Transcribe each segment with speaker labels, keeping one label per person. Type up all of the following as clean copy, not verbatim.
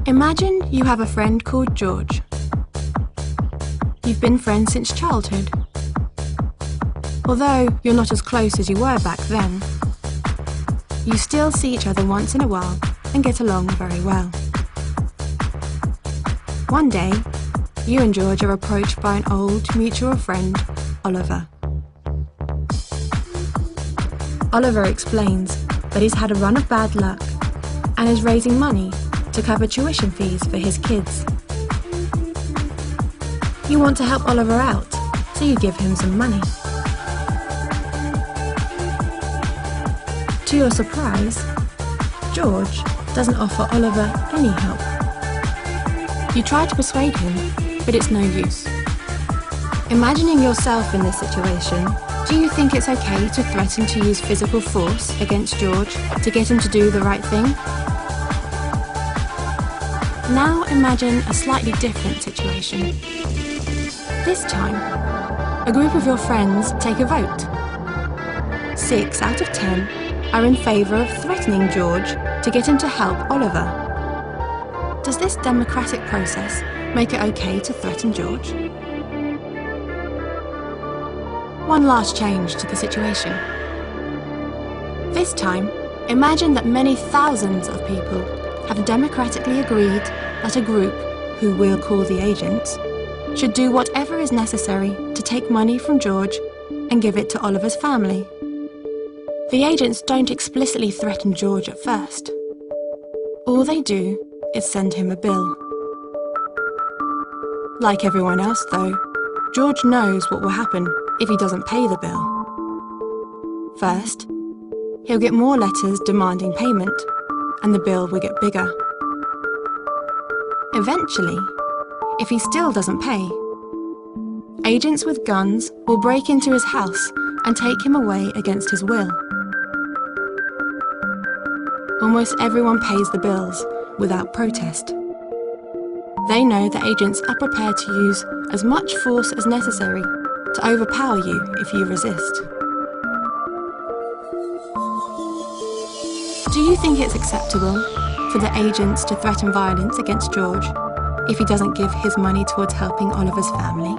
Speaker 1: Imagine you have a friend called George. You've been friends since childhood. Although you're not as close as you were back then, you still see each other once in a while and get along very well. One day, you and George are approached by an old mutual friend, Oliver. Oliver explains that he's had a run of bad luck and is raising money to cover tuition fees for his kids. You want to help Oliver out, so you give him some money. To your surprise, George doesn't offer Oliver any help. You try to persuade him, but it's no use. Imagining yourself in this situation, do you think it's okay to threaten to use physical force against George to get him to do the right thing? Now imagine a slightly different situation. This time, a group of your friends take a vote. 6 out of 10 are in favour of threatening George to get him to help Oliver. Does this democratic process make it okay to threaten George? One last change to the situation. This time, imagine that many thousands of people have democratically agreed that a group, who we'll call the agents, should do whatever is necessary to take money from George and give it to Oliver's family. The agents don't explicitly threaten George at first. All they do is send him a bill. Like everyone else, though, George knows what will happen if he doesn't pay the bill. First, he'll get more letters demanding payment, and the bill will get bigger. Eventually, if he still doesn't pay, agents with guns will break into his house and take him away against his will. Almost everyone pays the bills without protest. They know the agents are prepared to use as much force as necessary to overpower you if you resist. Do you think it's acceptable for the agents to threaten violence against George if he doesn't give his money towards helping Oliver's family?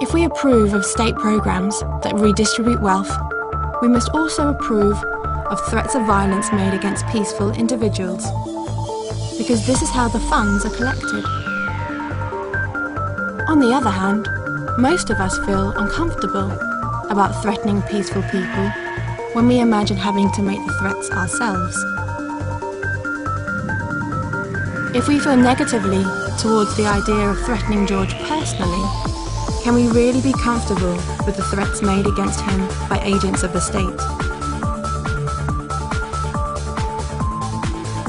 Speaker 1: If we approve of state programs that redistribute wealth, we must also approve of threats of violence made against peaceful individuals, because this is how the funds are collected. On the other hand, most of us feel uncomfortable about threatening peaceful people when we imagine having to make the threats ourselves. If we feel negatively towards the idea of threatening George personally, can we really be comfortable with the threats made against him by agents of the state?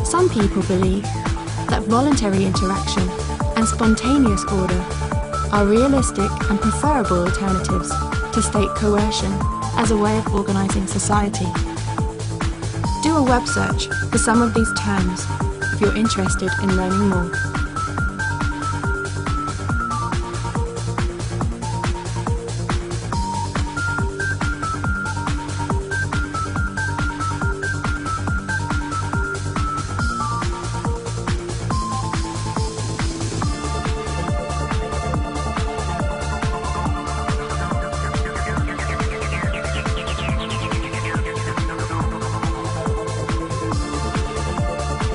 Speaker 1: Some people believe that voluntary interaction and spontaneous order are realistic and preferable alternatives to state coercion as a way of organising society. Do a web search for some of these terms if you're interested in learning more.